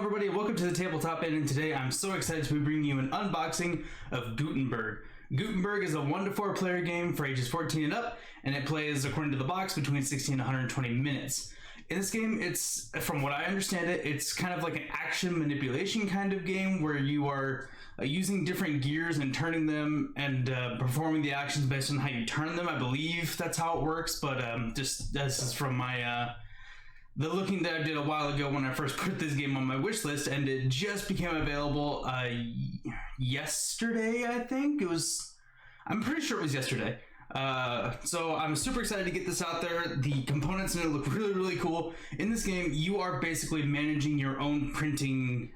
everybody, welcome to the Tabletop Inn, and today I'm so excited to be bringing you an unboxing of Gutenberg. Gutenberg is a 1 to 4 player game for ages 14 and up, and it plays, according to the box, between 60 and 120 minutes. In this game, it's, from what I understand it, it's kind of like an action manipulation kind of game where you are using different gears and turning them and performing the actions based on how you turn them. I believe that's how it works, but just this is from my the looking that I did a while ago when I first put this game on my wish list, and it just became available yesterday, I think. I'm pretty sure it was yesterday. So I'm super excited to get this out there. The components in it look really, really cool. In this game, you are basically managing your own printing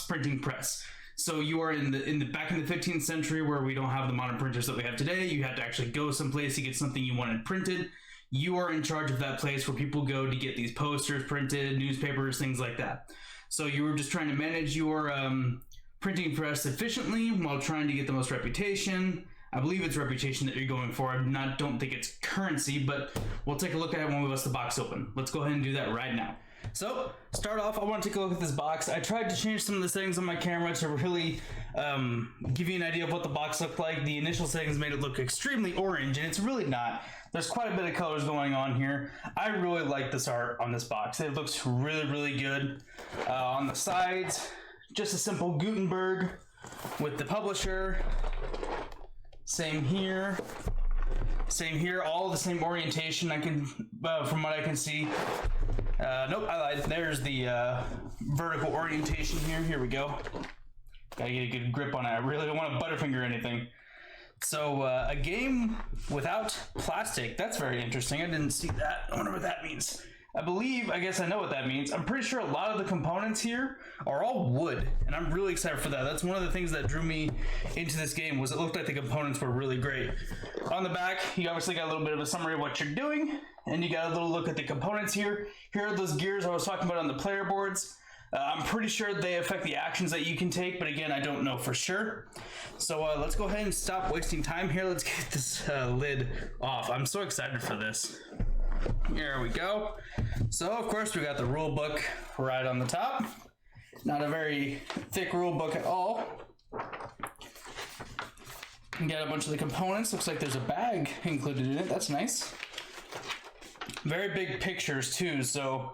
printing press. So you are in the back in the 15th century, where we don't have the modern printers that we have today. You had to actually go someplace to get something you wanted printed. You are in charge of that place where people go to get these posters printed, newspapers, things like that. So you were just trying to manage your printing press efficiently while trying to get the most reputation. I believe it's reputation that you're going for. I don't think it's currency, but we'll take a look at it when we bust the box open. Let's go ahead and do that right now. So, start off, I want to take a look at this box. I tried to change some of the settings on my camera to really give you an idea of what the box looked like. The initial settings made it look extremely orange, and it's really not. There's quite a bit of colors going on here. I really like this art on this box. It looks really, really good. On the sides, just a simple Gutenberg with the publisher. Same here. Same here, all the same orientation from what I can see. Nope, I lied. There's the vertical orientation here. Here we go. Gotta get a good grip on it. I really don't want to butterfinger anything. So, a game without plastic. That's very interesting. I didn't see that. I wonder what that means. I guess I know what that means. I'm pretty sure a lot of the components here are all wood, and I'm really excited for that. That's one of the things that drew me into this game, was it looked like the components were really great. On the back, you obviously got a little bit of a summary of what you're doing, and you got a little look at the components here. Here are those gears I was talking about on the player boards. I'm pretty sure they affect the actions that you can take, but again, I don't know for sure. So let's go ahead and stop wasting time here. Let's get this lid off. I'm so excited for this. Here we go. So, of course, we got the rule book right on the top. Not a very thick rule book at all. You got a bunch of the components. Looks like there's a bag included in it. That's nice. Very big pictures, too. So,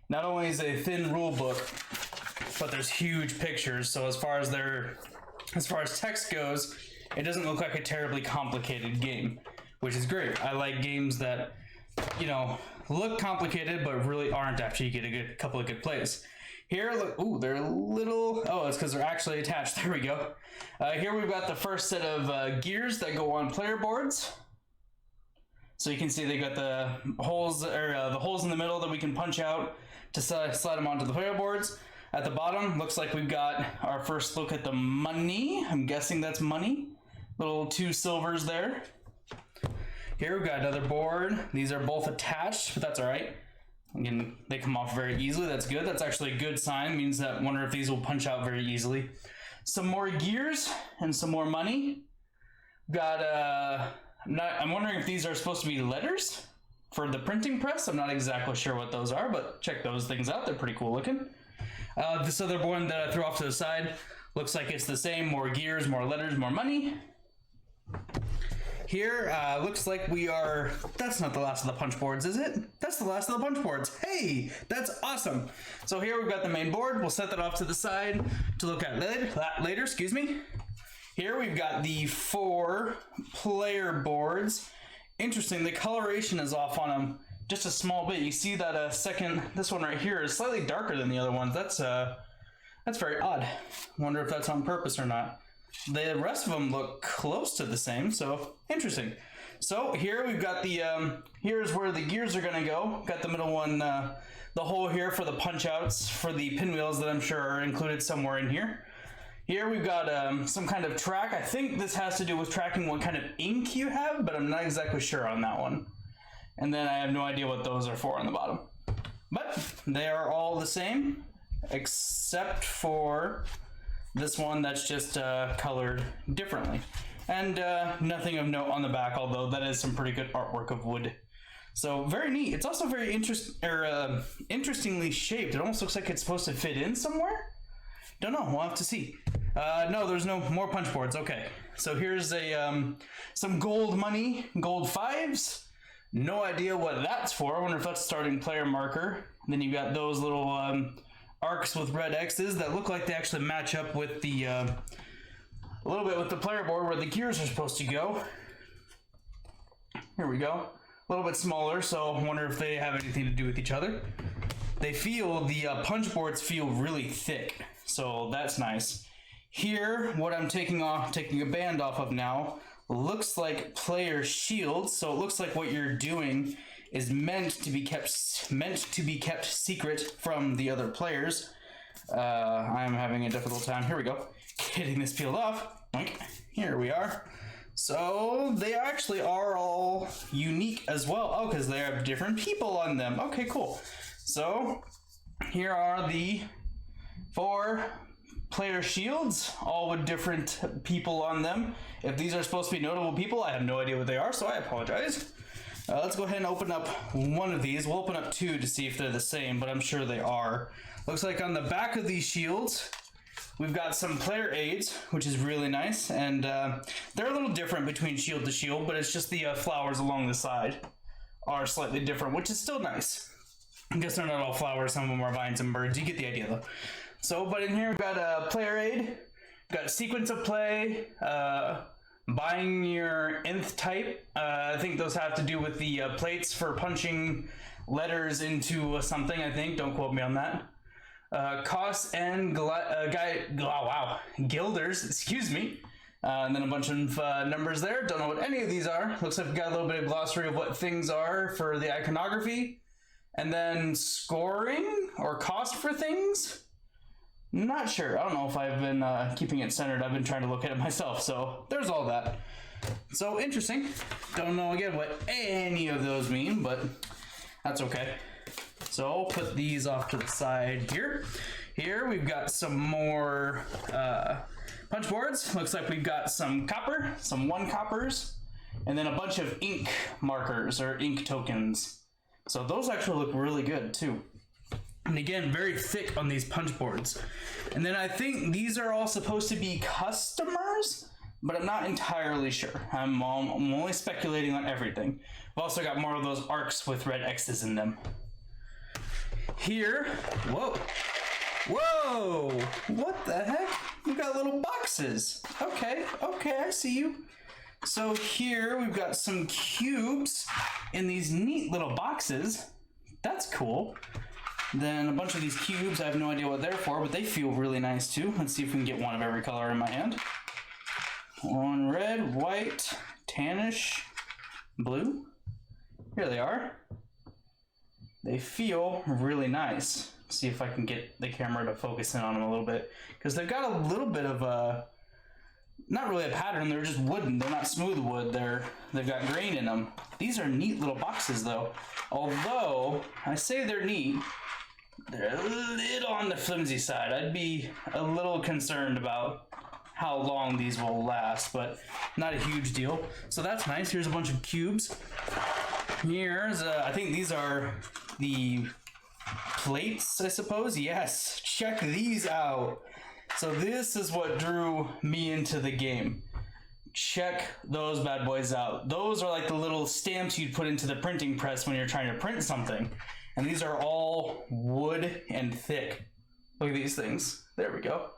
not only is it a thin rule book, but there's huge pictures. So, as far as text goes, it doesn't look like a terribly complicated game, which is great. I like games that, you know, look complicated but really aren't after you get a couple of good plays. Here, look, ooh, they're a little, oh, it's because they're actually attached. There we go. Here we've got the first set of gears that go on player boards. So you can see they got the holes in the middle that we can punch out to slide them onto the player boards. At the bottom, looks like we've got our first look at the money. I'm guessing that's money. Little 2 silvers there. Here we've got another board. These are both attached, but that's all right. Again, they come off very easily. That's good. That's actually a good sign. It means that I wonder if these will punch out very easily. Some more gears and some more money. Got I'm wondering if these are supposed to be letters for the printing press. I'm not exactly sure what those are, but check those things out. They're pretty cool looking. This other one that I threw off to the side looks like it's the same. More gears, more letters, more money. Here, looks like that's not the last of the punch boards, is it? That's the last of the punch boards. Hey, that's awesome. So here we've got the main board. We'll set that off to the side to look at later, excuse me. Here we've got the 4 player boards. Interesting, the coloration is off on them just a small bit. You see that this one right here is slightly darker than the other ones. That's very odd. Wonder if that's on purpose or not. The rest of them look close to the same, so interesting. So here we've got here's where the gears are gonna go. Got the middle one, the hole here for the punch outs for the pinwheels that I'm sure are included somewhere in here. Here we've got some kind of track. I think this has to do with tracking what kind of ink you have, but I'm not exactly sure on that one. And then I have no idea what those are for on the bottom. But they are all the same, except for this one that's just colored differently. And nothing of note on the back, although that is some pretty good artwork of wood. So very neat. It's also very interestingly shaped. It almost looks like it's supposed to fit in somewhere. Don't know. We'll have to see. No, there's no more punch boards. Okay. So here's a some gold money, gold 5s. No idea what that's for. I wonder if that's starting player marker. And then you got those little arcs with red X's that look like they actually match up with the a little bit with the player board where the gears are supposed to go. Here we go. A little bit smaller, so I wonder if they have anything to do with each other. They feel, the punch boards feel really thick, so that's nice. Here, what I'm taking a band off of now, looks like player shields, so it looks like what you're doing is meant to be kept secret from the other players. I'm having a difficult time. Here we go. Getting this peeled off. Here we are. So they actually are all unique as well. Oh, because they have different people on them. Okay, cool. So here are the 4 player shields, all with different people on them. If these are supposed to be notable people, I have no idea what they are, so I apologize. Let's go ahead and open up one of these. We'll open up 2 to see if they're the same, but I'm sure they are. Looks like on the back of these shields, we've got some player aids, which is really nice, and they're a little different between shield to shield, but it's just the flowers along the side are slightly different, which is still nice. I guess they're not all flowers, some of them are vines and birds. You get the idea, though. So, but in here we've got a player aid, we've got a sequence of play, buying your nth type. I think those have to do with the plates for punching letters into something, I think. Don't quote me on that. Costs and guilders, excuse me. And then a bunch of numbers there. Don't know what any of these are. Looks like we've got a little bit of glossary of what things are for the iconography. And then scoring or cost for things. Not sure. I don't know if I've been keeping it centered. I've been trying to look at it myself. So there's all that. So interesting. Don't know again what any of those mean, but that's okay. So I'll put these off to the side here. Here we've got some more punch boards. Looks like we've got some copper, some 1 coppers, and then a bunch of ink markers or ink tokens. So those actually look really good too. And again, very thick on these punch boards. And then I think these are all supposed to be customers, but I'm not entirely sure. I'm only speculating on everything. We've also got more of those arcs with red X's in them. Here, whoa, what the heck? We've got little boxes. Okay, I see you. So here we've got some cubes in these neat little boxes. That's cool. Then a bunch of these cubes, I have no idea what they're for, but they feel really nice too. Let's see if we can get one of every color in my hand. 1 red, white, tannish, blue. Here they are. They feel really nice. Let's see if I can get the camera to focus in on them a little bit. Because they've got a little bit of a, not really a pattern, they're just wooden. They're not smooth wood, they've got grain in them. These are neat little boxes though. Although, I say they're neat, they're a little on the flimsy side. I'd be a little concerned about how long these will last, but not a huge deal. So that's nice. Here's a bunch of cubes. Here's, I think these are the plates, I suppose. Yes, check these out. So this is what drew me into the game. Check those bad boys out. Those are like the little stamps you'd put into the printing press when you're trying to print something. And these are all wood and thick. Look at these things. There we go.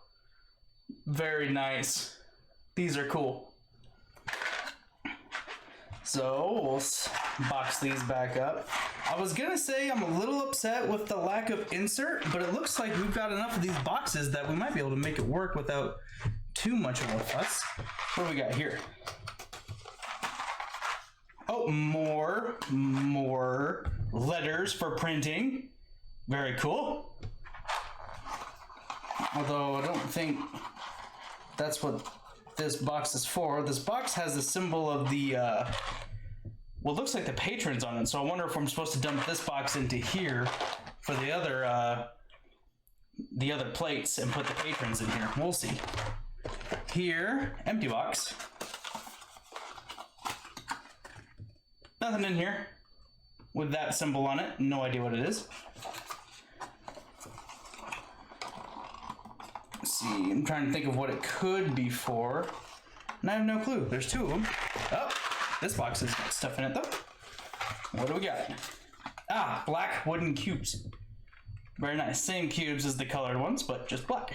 Very nice. These are cool. So we'll box these back up. I was gonna say I'm a little upset with the lack of insert, but it looks like we've got enough of these boxes that we might be able to make it work without too much of a fuss. What do we got here? Oh, more letters for printing. Very cool. Although I don't think that's what this box is for. This box has the symbol of the, well, it looks like the patrons on it. So I wonder if I'm supposed to dump this box into here for the other plates and put the patrons in here. We'll see. Here, empty box. Nothing in here. with that symbol on it. No idea what it is. Let's see, I'm trying to think of what it could be for. And I have no clue. There's two of them. Oh, this box has got stuff in it though. What do we got? Ah, black wooden cubes. Very nice. Same cubes as the colored ones, but just black.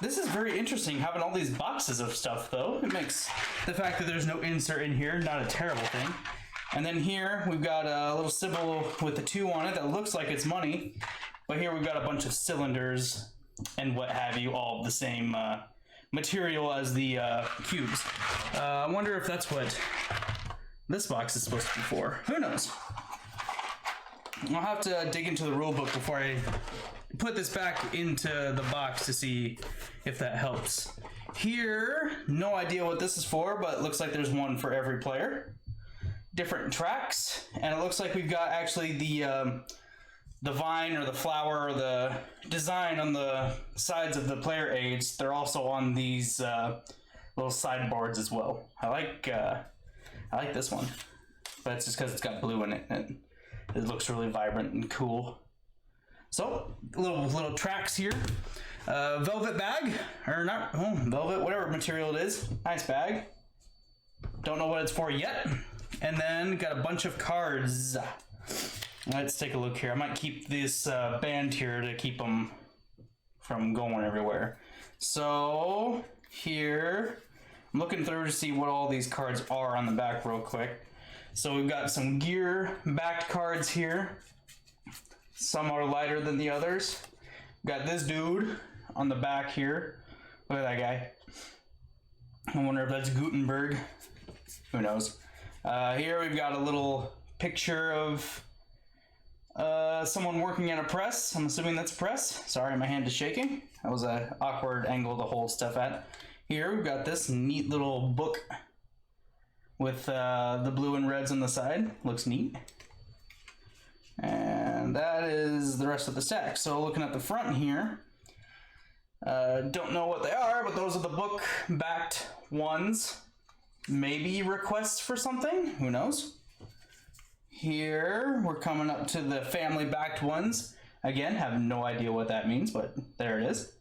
This is very interesting having all these boxes of stuff though. It makes the fact that there's no insert in here not a terrible thing. And then here we've got a little symbol with the 2 on it that looks like it's money. But here we've got a bunch of cylinders and what have you, all the same material as the cubes. I wonder if that's what this box is supposed to be for. Who knows? I'll have to dig into the rule book before I put this back into the box to see if that helps. Here, no idea what this is for, but it looks like there's one for every player. Different tracks, and it looks like we've got actually the vine or the flower or the design on the sides of the player aids. They're also on these little sideboards as well. I like this one, but it's just because it's got blue in it and it looks really vibrant and cool. So little tracks here. Velvet bag, or not, velvet, whatever material it is. Nice bag. Don't know what it's for yet. And then got a bunch of cards. Let's take a look here. I might keep this band here to keep them from going everywhere. So here, I'm looking through to see what all these cards are on the back real quick. So we've got some gear backed cards here. Some are lighter than the others. Got this dude on the back here. Look at that guy. I wonder if that's Gutenberg. Who knows? Here we've got a little picture of someone working at a press. I'm assuming that's a press. Sorry, my hand is shaking. That was an awkward angle to hold stuff at. Here we've got this neat little book with the blue and reds on the side. Looks neat. And that is the rest of the stack. So looking at the front here, don't know what they are, but those are the book backed ones. Maybe requests for something, who knows? Here we're coming up to the family backed ones. Again, have no idea what that means, but there it is.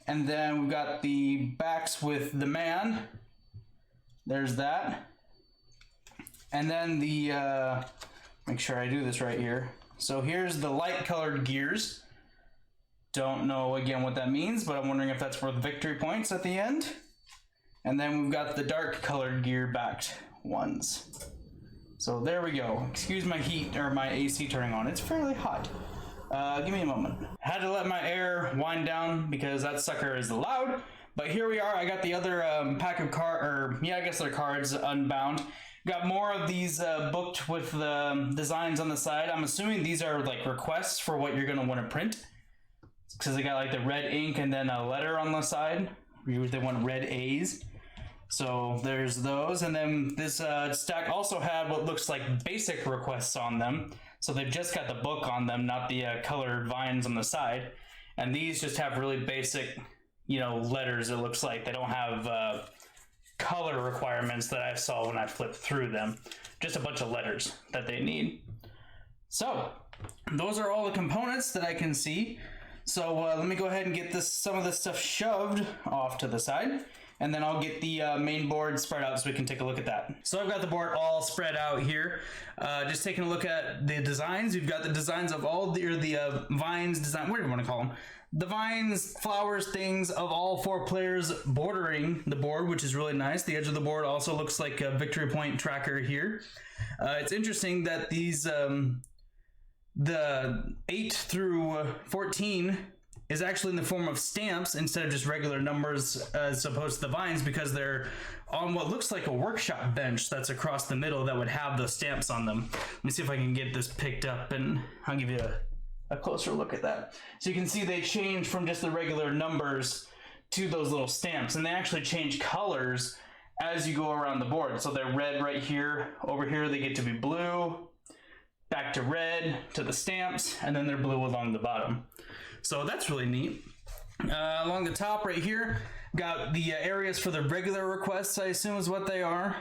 And then we've got the backs with the man. There's that. And then the make sure I do this right here. So here's the light colored gears. Don't know again what that means, but I'm wondering if that's worth victory points at the end. And then we've got the dark colored gear backed ones. So there we go. Excuse my heat or my AC turning on. It's fairly hot. Give me a moment. Had to let my air wind down because that sucker is loud. But here we are. I got the other pack of I guess they're cards unbound. Got more of these booked with the designs on the side. I'm assuming these are like requests for what you're gonna want to print, because they got like the red ink and then a letter on the side. They want red A's. So there's those, and then this stack also had what looks like basic requests on them. So they've just got the book on them, not the colored vines on the side. And these just have really basic, letters. It looks like they don't have color requirements that I saw when I flipped through them. Just a bunch of letters that they need. So those are all the components that I can see. So let me go ahead and get some of this stuff shoved off to the side, and then I'll get the main board spread out so we can take a look at that. So I've got the board all spread out here. Just taking a look at the designs. We've got the designs of all the vines design, what do you want to call them? The vines, flowers, things of all 4 players bordering the board, which is really nice. The edge of the board also looks like a victory point tracker here. It's interesting that these the 8 through 14 is actually in the form of stamps instead of just regular numbers as opposed to the vines, because they're on what looks like a workshop bench that's across the middle that would have those stamps on them. Let me see if I can get this picked up and I'll give you a closer look at that. So you can see they change from just the regular numbers to those little stamps, and they actually change colors as you go around the board. So they're red right here, over here they get to be blue, back to red to the stamps, and then they're blue along the bottom. So that's really neat. Along the top right here, got the areas for the regular requests, I assume is what they are.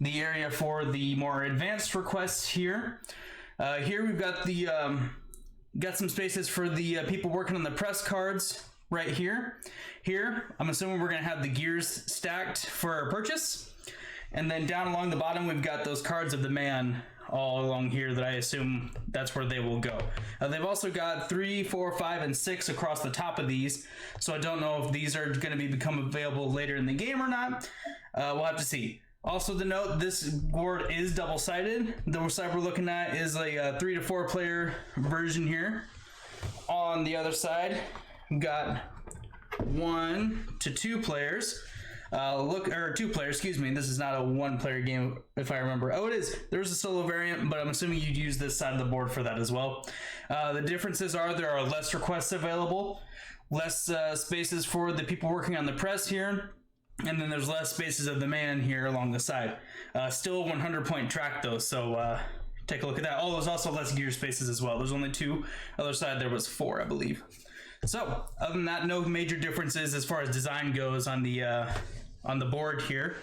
the area for the more advanced requests here. Here we've got the got some spaces for the people working on the press cards right here. Here, I'm assuming we're going to have the gears stacked for our purchase. And then down along the bottom, we've got those cards of the man all along here that I assume that's where they will go. They've also got 3, 4, 5, and 6 across the top of these. So I don't know if these are going to become available later in the game or not. We'll have to see. Also to note, this board is double-sided. The side we're looking at is a 3 to 4 player version here. On the other side, we've got 1 to 2 players. 2 players, excuse me. This is not a 1-player game, if I remember. Oh, it is. There's a solo variant, but I'm assuming you'd use this side of the board for that as well. The differences are there are less requests available, less spaces for the people working on the press here, and then there's less spaces of the man here along the side. Still a 100-point track though, so take a look at that. Oh, there's also less gear spaces as well. There's only 2. Other side there was 4, I believe. So other than that, no major differences as far as design goes on the board here.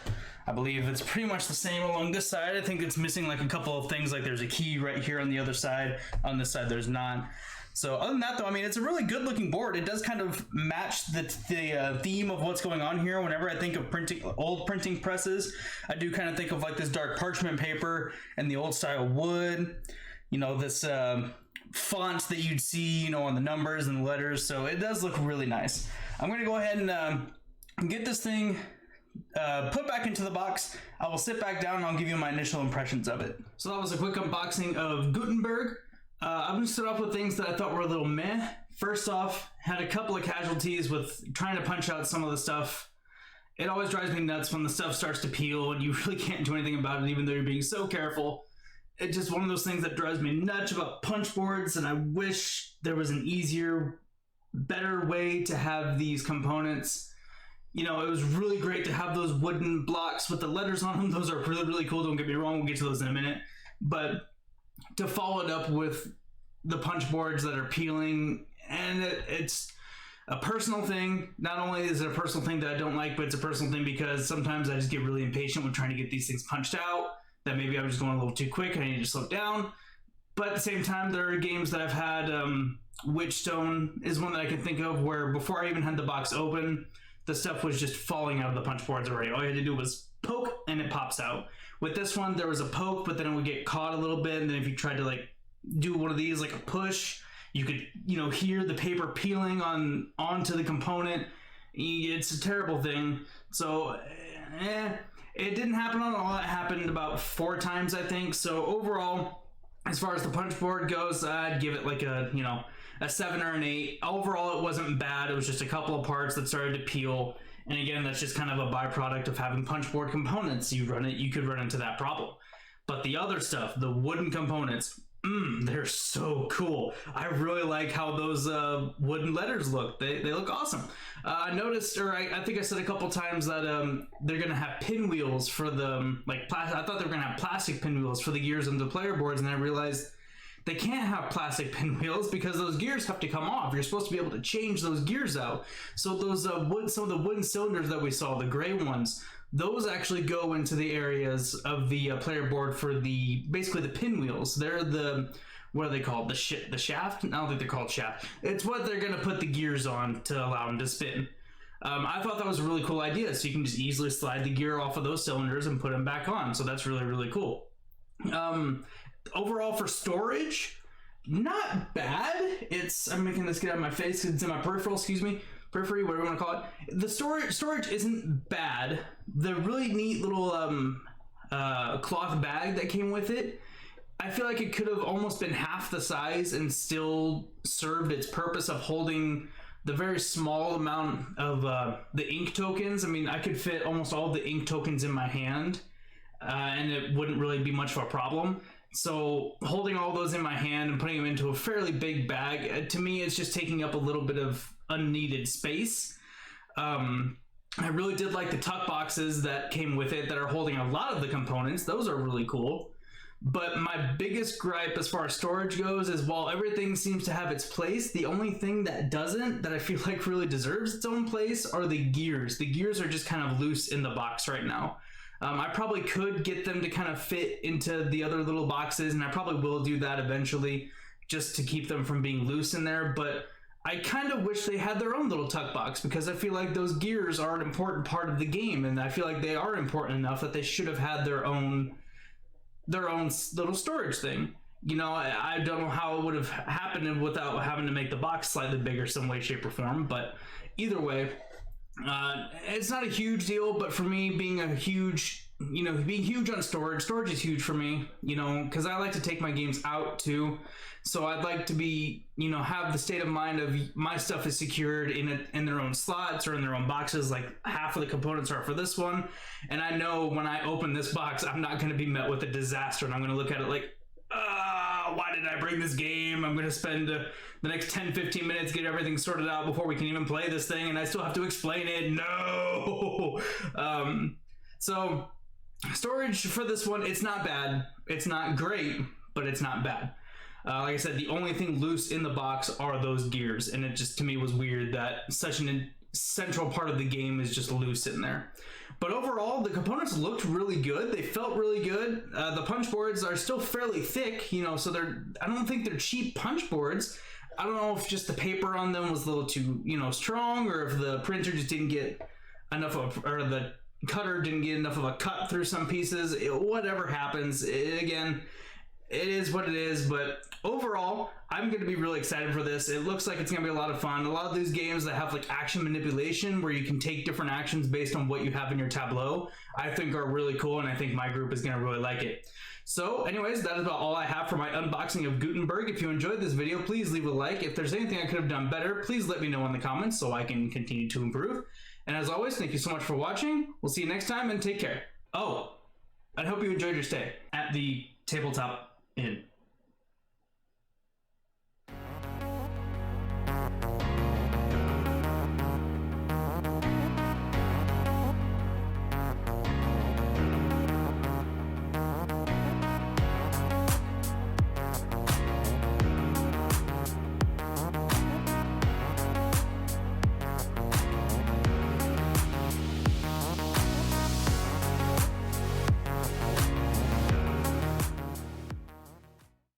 I believe it's pretty much the same along this side. I think it's missing like a couple of things, like there's a key right here on the other side. On this side there's not. So other than that though, I mean, it's a really good looking board. It does kind of match the theme of what's going on here. Whenever I think of old printing presses, I do kind of think of like this dark parchment paper and the old style wood, you know, this font that you'd see, you know, on the numbers and the letters. So it does look really nice. I'm going to go ahead and get this thing put back into the box. I will sit back down and I'll give you my initial impressions of it. So that was a quick unboxing of Gutenberg. I'm going to start off with things that I thought were a little meh. First off, had a couple of casualties with trying to punch out some of the stuff. It always drives me nuts when the stuff starts to peel and you really can't do anything about it even though you're being so careful. It's just one of those things that drives me nuts about punch boards, and I wish there was an easier, better way to have these components. You know, it was really great to have those wooden blocks with the letters on them. Those are really, really cool. Don't get me wrong. We'll get to those in a minute. But to follow it up with the punch boards that are peeling, and it's a personal thing. Not only is it a personal thing that I don't like, but it's a personal thing because sometimes I just get really impatient with trying to get these things punched out, that maybe I was going a little too quick and I need to slow down. But at the same time, there are games that I've had, Witchstone is one that I can think of, where before I even had the box open, the stuff was just falling out of the punch boards already. All you had to do was poke and it pops out. With this one, there was a poke, but then it would get caught a little bit. And then if you tried to like do one of these, like a push, you could, you know, hear the paper peeling onto the component. It's a terrible thing. So, it didn't happen on all. It happened about 4 times, I think. So overall, as far as the punch board goes, I'd give it like a 7 or an 8. Overall, it wasn't bad. It was just a couple of parts that started to peel. And again, that's just kind of a byproduct of having punch board components. You could run into that problem. But the other stuff, the wooden components, they're so cool. I really like how those wooden letters look. They look awesome. I noticed, or I think I said a couple times that they're gonna have pinwheels for the I thought they were gonna have plastic pinwheels for the gears on the player boards, and I realized they can't have plastic pinwheels because those gears have to come off. You're supposed to be able to change those gears out. So those some of the wooden cylinders that we saw, the gray ones, those actually go into the areas of the player board for basically the pinwheels. They're what are they called? The shaft? I don't think they're called shaft. It's what they're going to put the gears on to allow them to spin. I thought that was a really cool idea. So you can just easily slide the gear off of those cylinders and put them back on. So that's really, really cool. Overall for storage, not bad. I'm making this get out of my face because it's in my peripheral, periphery, whatever you want to call it. The storage isn't bad. The really neat little cloth bag that came with it, I feel like it could have almost been half the size and still served its purpose of holding the very small amount of the ink tokens. I mean, I could fit almost all the ink tokens in my hand, and it wouldn't really be much of a problem. So holding all those in my hand and putting them into a fairly big bag, to me, it's just taking up a little bit of unneeded space. I really did like the tuck boxes that came with it that are holding a lot of the components. Those are really cool. But my biggest gripe as far as storage goes is while everything seems to have its place, the only thing that doesn't, that I feel like really deserves its own place, are the gears. The gears are just kind of loose in the box right now. I probably could get them to kind of fit into the other little boxes, and I probably will do that eventually just to keep them from being loose in there. But I kind of wish they had their own little tuck box, because I feel like those gears are an important part of the game, and I feel like they are important enough that they should have had their own little storage thing. You know, I don't know how it would have happened without having to make the box slightly bigger some way, shape, or form, but either way, it's not a huge deal. But for me, being huge on storage is huge for me, you know, because I like to take my games out too. So I'd like to be, you know, have the state of mind of my stuff is secured in their own slots or in their own boxes. Like half of the components are for this one, and I know when I open this box, I'm not going to be met with a disaster, and I'm going to look at it like, why did I bring this game? I'm going to spend the next 10-15 minutes get everything sorted out before we can even play this thing, and I still have to explain it. No. So storage for this one, it's not bad. It's not great, but it's not bad. Like I said, the only thing loose in the box are those gears, and it just to me was weird that such an central part of the game is just loose in there. But overall, the components looked really good. They felt really good. The punch boards are still fairly thick, you know, so I don't think they're cheap punch boards. I don't know if just the paper on them was a little too, you know, strong, or if the printer just didn't get enough of, or the cutter didn't get enough of a cut through some pieces. Whatever happens, again, it is what it is. But overall, I'm going to be really excited for this. It looks like it's going to be a lot of fun. A lot of these games that have like action manipulation where you can take different actions based on what you have in your tableau, I think are really cool, and I think my group is going to really like it. So anyways, that is about all I have for my unboxing of Gutenberg. If you enjoyed this video, please leave a like. If there's anything I could have done better, please let me know in the comments so I can continue to improve. And as always, thank you so much for watching. We'll see you next time, and take care. Oh, I hope you enjoyed your stay at the Tabletop Inn.